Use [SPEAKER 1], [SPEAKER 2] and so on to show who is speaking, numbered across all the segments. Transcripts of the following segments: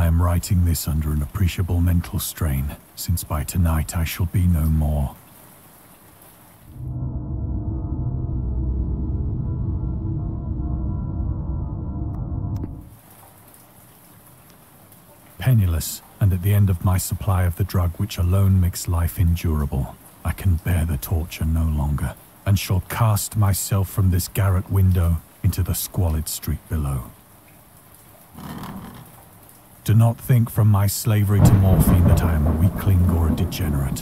[SPEAKER 1] I am writing this under an appreciable mental strain, since by tonight I shall be no more. Penniless, and at the end of my supply of the drug which alone makes life endurable, I can bear the torture no longer, and shall cast myself from this garret window into the squalid street below. Do not think from my slavery to morphine that I am a weakling or a degenerate.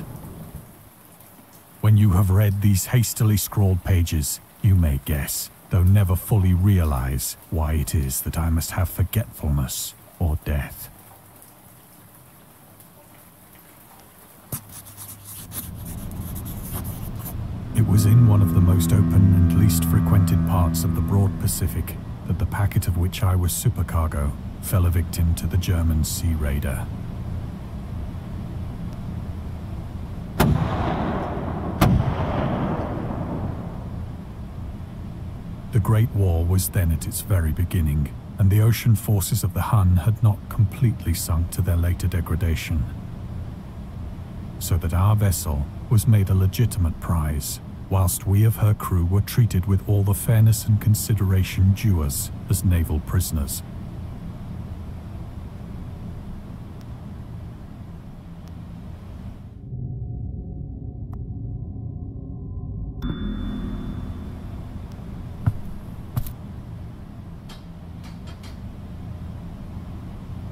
[SPEAKER 1] When you have read these hastily scrawled pages, you may guess, though never fully realize, why it is that I must have forgetfulness or death. It was in one of the most open and least frequented parts of the broad Pacific that the packet of which I was supercargo fell a victim to the German sea raider. The Great War was then at its very beginning, and the ocean forces of the Hun had not completely sunk to their later degradation, so that our vessel was made a legitimate prize, whilst we of her crew were treated with all the fairness and consideration due us as naval prisoners.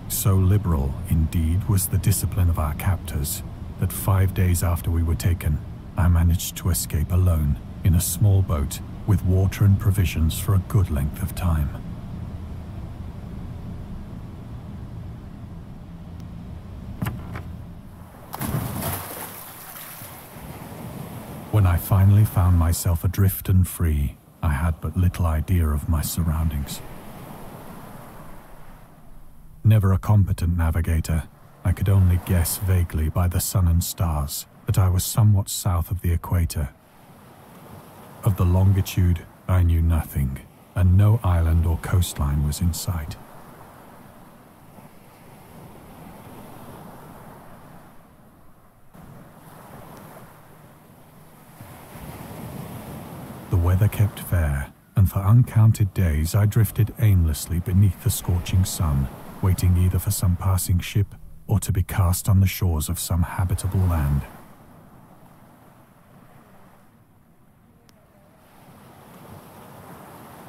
[SPEAKER 1] So liberal, indeed, was the discipline of our captors, that 5 days after we were taken, I managed to escape alone in a small boat with water and provisions for a good length of time. When I finally found myself adrift and free, I had but little idea of my surroundings. Never a competent navigator, I could only guess vaguely by the sun and stars that I was somewhat south of the equator. Of the longitude, I knew nothing, and no island or coastline was in sight. The weather kept fair, and for uncounted days I drifted aimlessly beneath the scorching sun, waiting either for some passing ship or to be cast on the shores of some habitable land.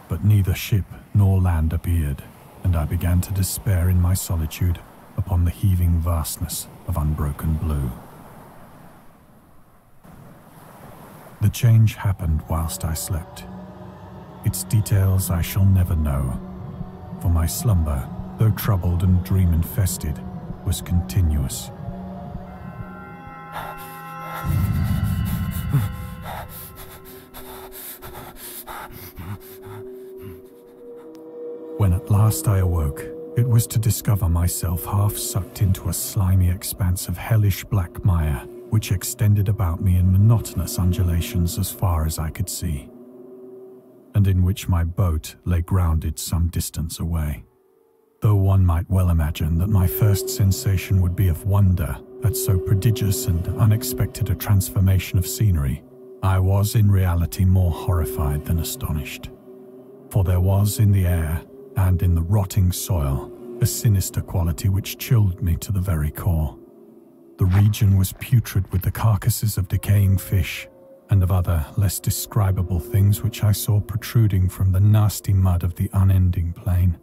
[SPEAKER 1] But neither ship nor land appeared, and I began to despair in my solitude upon the heaving vastness of unbroken blue. The change happened whilst I slept. Its details I shall never know, for my slumber, though troubled and dream-infested, was continuous. When at last I awoke, it was to discover myself half sucked into a slimy expanse of hellish black mire, which extended about me in monotonous undulations as far as I could see, and in which my boat lay grounded some distance away. Though one might well imagine that my first sensation would be of wonder at so prodigious and unexpected a transformation of scenery, I was in reality more horrified than astonished. For there was in the air, and in the rotting soil, a sinister quality which chilled me to the very core. The region was putrid with the carcasses of decaying fish, and of other less describable things which I saw protruding from the nasty mud of the unending plain.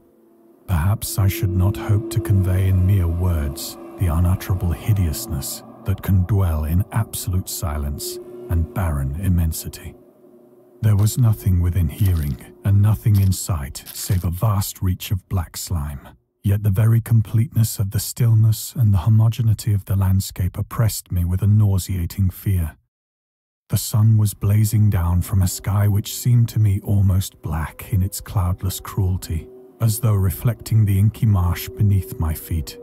[SPEAKER 1] Perhaps I should not hope to convey in mere words the unutterable hideousness that can dwell in absolute silence and barren immensity. There was nothing within hearing and nothing in sight save a vast reach of black slime, yet the very completeness of the stillness and the homogeneity of the landscape oppressed me with a nauseating fear. The sun was blazing down from a sky which seemed to me almost black in its cloudless cruelty, as though reflecting the inky marsh beneath my feet.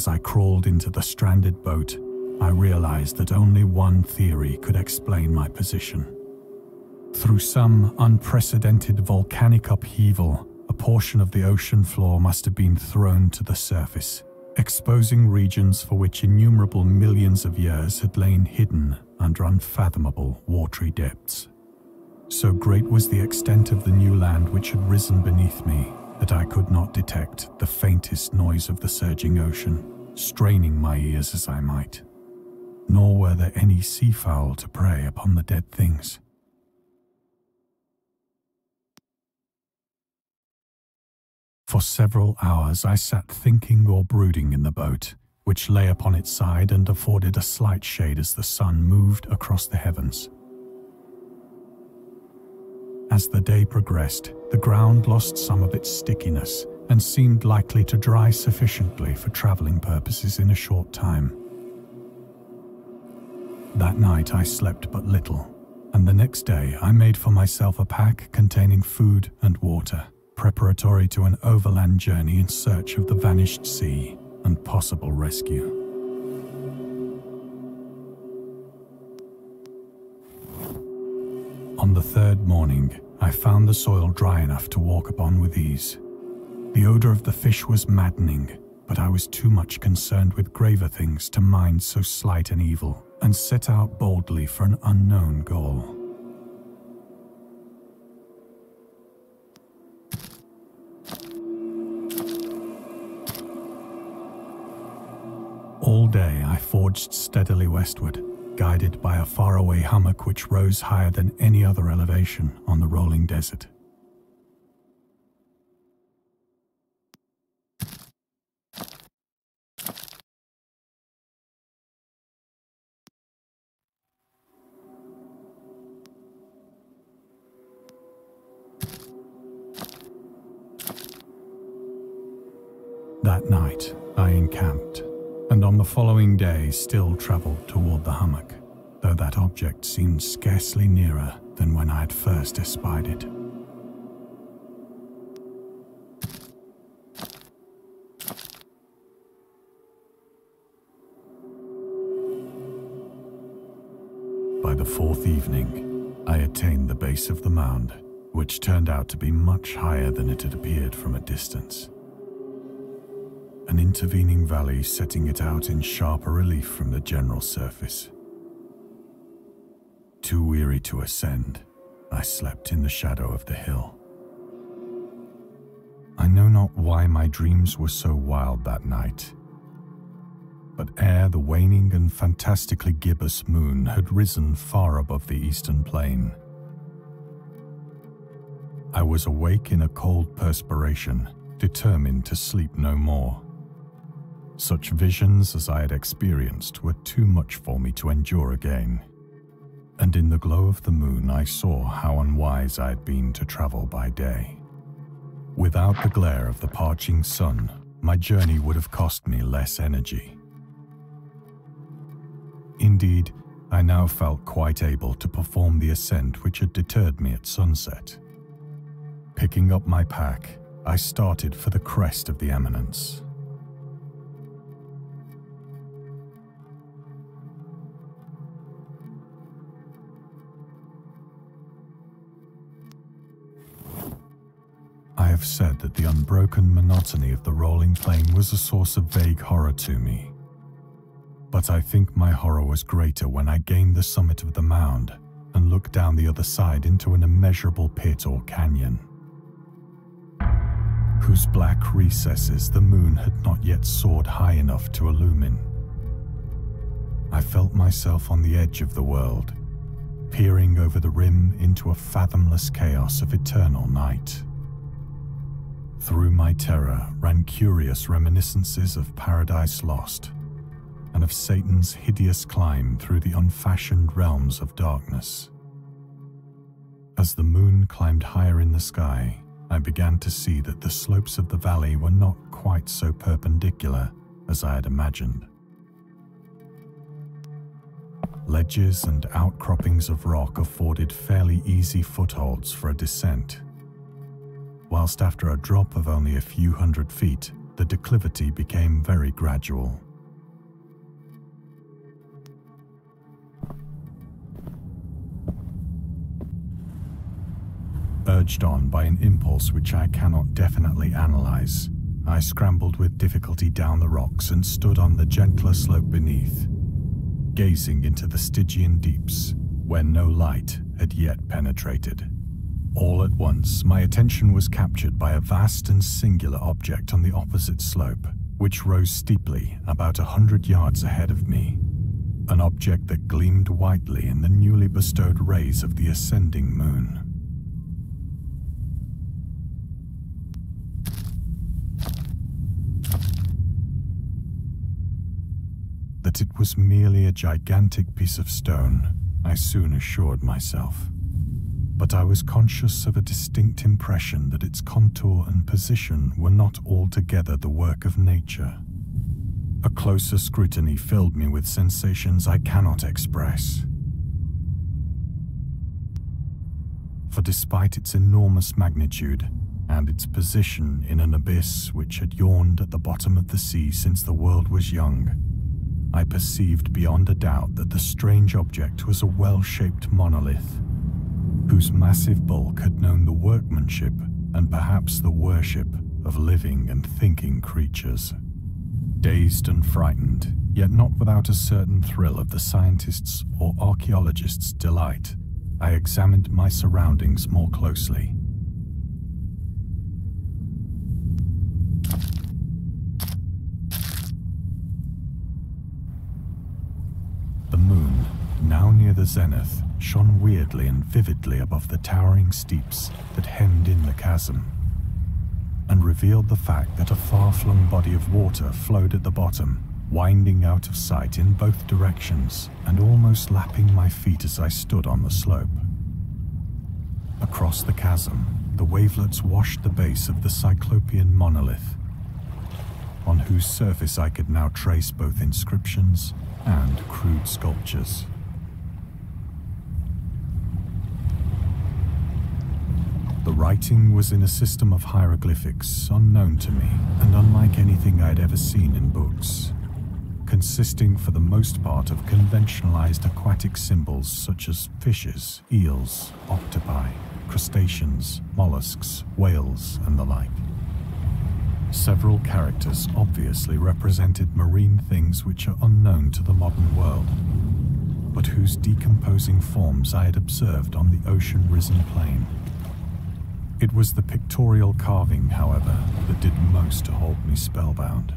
[SPEAKER 1] As I crawled into the stranded boat, I realized that only one theory could explain my position. Through some unprecedented volcanic upheaval, a portion of the ocean floor must have been thrown to the surface, exposing regions for which innumerable millions of years had lain hidden under unfathomable watery depths. So great was the extent of the new land which had risen beneath me that I could not detect the faintest noise of the surging ocean, straining my ears as I might. Nor were there any seafowl to prey upon the dead things. For several hours I sat thinking or brooding in the boat, which lay upon its side and afforded a slight shade as the sun moved across the heavens. As the day progressed, the ground lost some of its stickiness and seemed likely to dry sufficiently for traveling purposes in a short time. That night I slept but little, and the next day I made for myself a pack containing food and water, preparatory to an overland journey in search of the vanished sea and possible rescue. On the third morning, I found the soil dry enough to walk upon with ease. The odor of the fish was maddening, but I was too much concerned with graver things to mind so slight an evil, and set out boldly for an unknown goal. All day I forged steadily westward, guided by a faraway hummock which rose higher than any other elevation on the rolling desert. That night I encamped, and on the following day still travelled toward the hummock, though that object seemed scarcely nearer than when I had first espied it. By the fourth evening, I attained the base of the mound, which turned out to be much higher than it had appeared from a distance. An intervening valley setting it out in sharper relief from the general surface. Too weary to ascend, I slept in the shadow of the hill. I know not why my dreams were so wild that night, but ere the waning and fantastically gibbous moon had risen far above the eastern plain, I was awake in a cold perspiration, determined to sleep no more. Such visions as I had experienced were too much for me to endure again, and in the glow of the moon I saw how unwise I had been to travel by day. Without the glare of the parching sun, my journey would have cost me less energy. Indeed, I now felt quite able to perform the ascent which had deterred me at sunset. Picking up my pack, I started for the crest of the eminence. I have said that the unbroken monotony of the rolling plain was a source of vague horror to me. But I think my horror was greater when I gained the summit of the mound and looked down the other side into an immeasurable pit or canyon, whose black recesses the moon had not yet soared high enough to illumine. I felt myself on the edge of the world, peering over the rim into a fathomless chaos of eternal night. Through my terror ran curious reminiscences of Paradise Lost, and of Satan's hideous climb through the unfashioned realms of darkness. As the moon climbed higher in the sky, I began to see that the slopes of the valley were not quite so perpendicular as I had imagined. Ledges and outcroppings of rock afforded fairly easy footholds for a descent, whilst after a drop of only a few hundred feet, the declivity became very gradual. Urged on by an impulse which I cannot definitely analyze, I scrambled with difficulty down the rocks and stood on the gentler slope beneath, gazing into the Stygian deeps where no light had yet penetrated. All at once, my attention was captured by a vast and singular object on the opposite slope, which rose steeply about 100 yards ahead of me. An object that gleamed whitely in the newly bestowed rays of the ascending moon. That it was merely a gigantic piece of stone, I soon assured myself. But I was conscious of a distinct impression that its contour and position were not altogether the work of nature. A closer scrutiny filled me with sensations I cannot express. For despite its enormous magnitude, and its position in an abyss which had yawned at the bottom of the sea since the world was young, I perceived beyond a doubt that the strange object was a well-shaped monolith, whose massive bulk had known the workmanship and perhaps the worship of living and thinking creatures. Dazed and frightened, yet not without a certain thrill of the scientist's or archaeologist's delight, I examined my surroundings more closely. The moon, now near the zenith, shone weirdly and vividly above the towering steeps that hemmed in the chasm, and revealed the fact that a far-flung body of water flowed at the bottom, winding out of sight in both directions and almost lapping my feet as I stood on the slope. Across the chasm, the wavelets washed the base of the Cyclopean monolith, on whose surface I could now trace both inscriptions and crude sculptures. The writing was in a system of hieroglyphics unknown to me and unlike anything I had ever seen in books, consisting for the most part of conventionalized aquatic symbols such as fishes, eels, octopi, crustaceans, mollusks, whales, and the like. Several characters obviously represented marine things which are unknown to the modern world, but whose decomposing forms I had observed on the ocean-risen plain. It was the pictorial carving, however, that did most to hold me spellbound.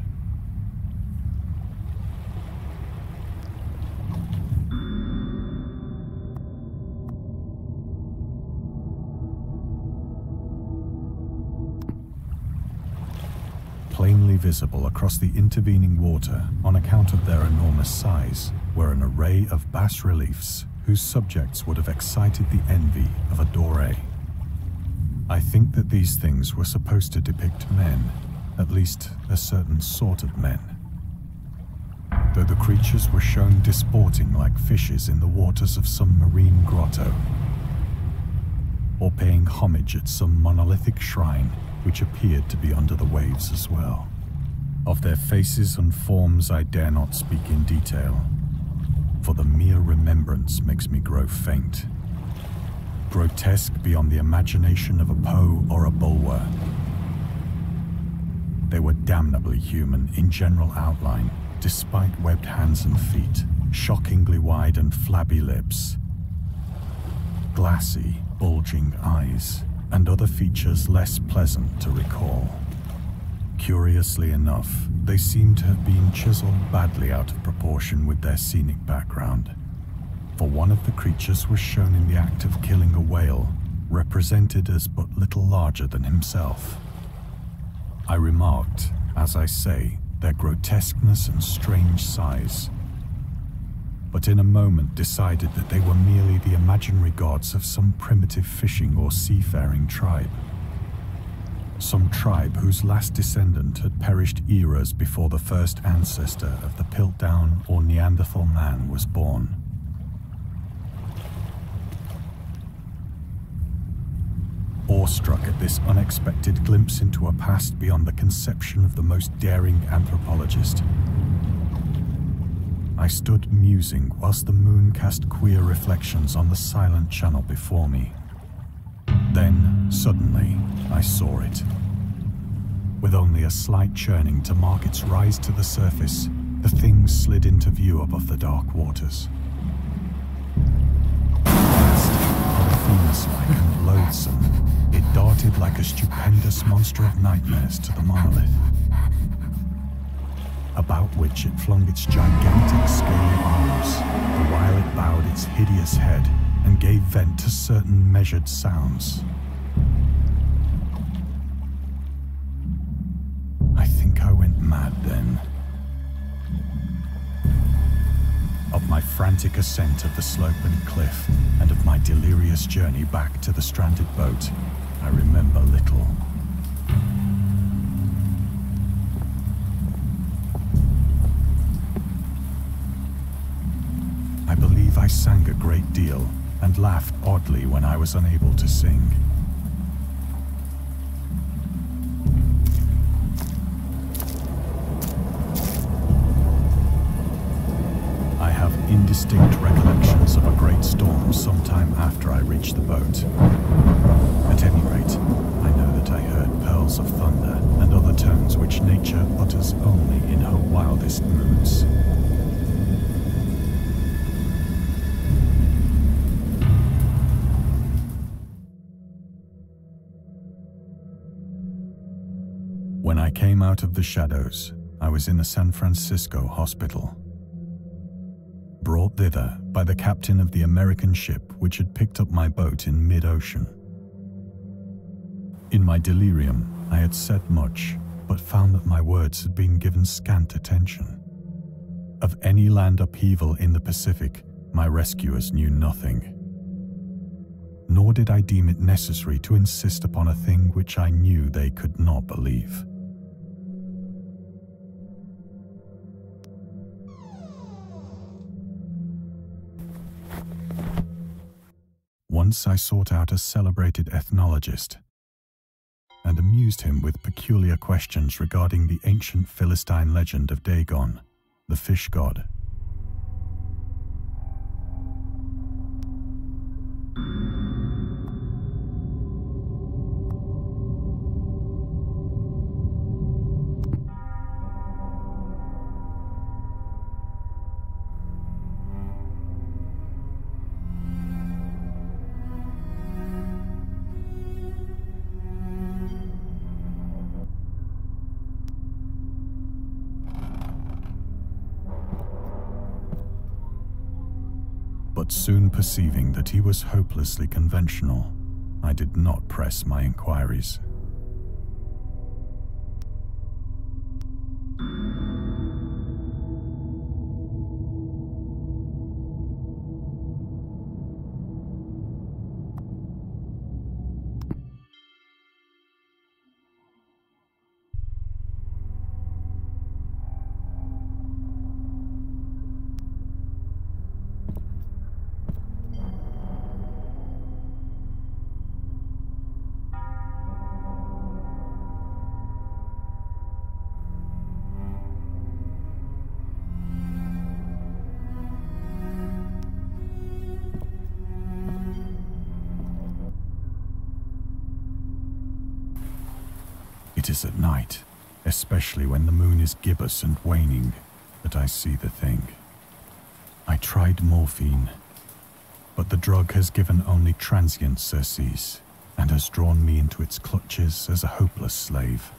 [SPEAKER 1] Plainly visible across the intervening water on account of their enormous size were an array of bas-reliefs whose subjects would have excited the envy of a Doré. I think that these things were supposed to depict men, at least a certain sort of men, though the creatures were shown disporting like fishes in the waters of some marine grotto, or paying homage at some monolithic shrine which appeared to be under the waves as well. Of their faces and forms I dare not speak in detail, for the mere remembrance makes me grow faint. Grotesque beyond the imagination of a Poe or a Bulwer. They were damnably human in general outline, despite webbed hands and feet, shockingly wide and flabby lips, glassy, bulging eyes, and other features less pleasant to recall. Curiously enough, they seemed to have been chiseled badly out of proportion with their scenic background, for one of the creatures was shown in the act of killing a whale, represented as but little larger than himself. I remarked, as I say, their grotesqueness and strange size, but in a moment decided that they were merely the imaginary gods of some primitive fishing or seafaring tribe. Some tribe whose last descendant had perished eras before the first ancestor of the Piltdown or Neanderthal man was born. Or awestruck at this unexpected glimpse into a past beyond the conception of the most daring anthropologist. I stood musing whilst the moon cast queer reflections on the silent channel before me. Then, suddenly, I saw it. With only a slight churning to mark its rise to the surface, the thing slid into view above the dark waters. Polyphemus-like and loathsome, it darted like a stupendous monster of nightmares to the monolith, about which it flung its gigantic scaly arms, the while it bowed its hideous head and gave vent to certain measured sounds. I think I went mad then. Of my frantic ascent of the sloping cliff and of my delirious journey back to the stranded boat, I remember little. I believe I sang a great deal and laughed oddly when I was unable to sing. I have indistinct recollections of a great storm sometime after I reached the boat. At any rate, I know that I heard pearls of thunder and other tones which nature utters only in her wildest moods. When I came out of the shadows, I was in a San Francisco hospital, brought thither by the captain of the American ship which had picked up my boat in mid-ocean. In my delirium, I had said much, but found that my words had been given scant attention. Of any land upheaval in the Pacific, my rescuers knew nothing. Nor did I deem it necessary to insist upon a thing which I knew they could not believe. Once I sought out a celebrated ethnologist and amused him with peculiar questions regarding the ancient Philistine legend of Dagon, the fish god. But soon perceiving that he was hopelessly conventional, I did not press my inquiries. It is at night, especially when the moon is gibbous and waning, that I see the thing. I tried morphine, but the drug has given only transient surcease and has drawn me into its clutches as a hopeless slave.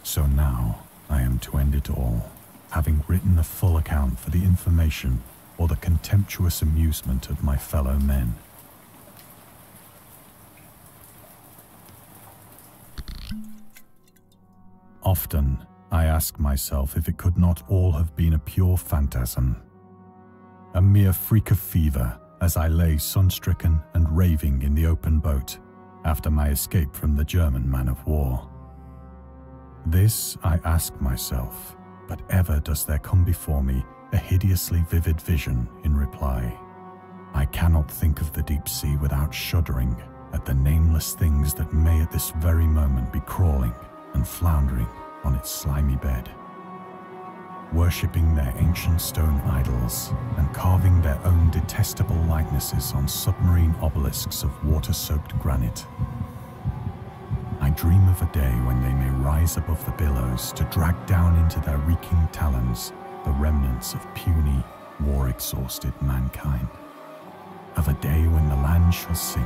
[SPEAKER 1] So now I am to end it all, having written a full account for the information or the contemptuous amusement of my fellow men. Often, I ask myself if it could not all have been a pure phantasm, a mere freak of fever as I lay sun-stricken and raving in the open boat after my escape from the German man-of-war. This I ask myself, but ever does there come before me a hideously vivid vision in reply. I cannot think of the deep sea without shuddering, at the nameless things that may at this very moment be crawling and floundering on its slimy bed, worshipping their ancient stone idols and carving their own detestable likenesses on submarine obelisks of water-soaked granite. I dream of a day when they may rise above the billows to drag down into their reeking talons the remnants of puny, war-exhausted mankind. Of a day when the land shall sink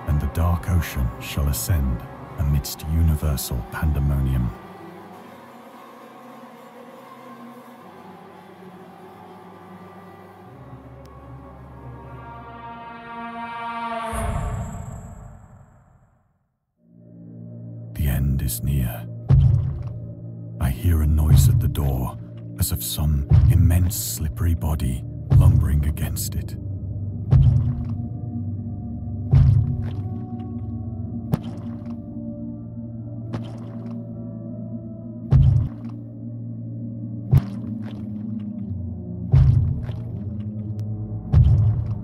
[SPEAKER 1] and the dark ocean shall ascend amidst universal pandemonium. The end is near. I hear a noise at the door, as of some immense slippery body lumbering against it.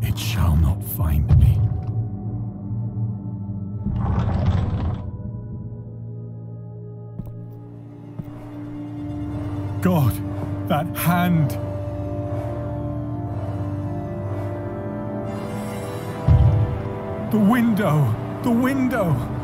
[SPEAKER 1] It shall not find me. God, that hand! The window! The window!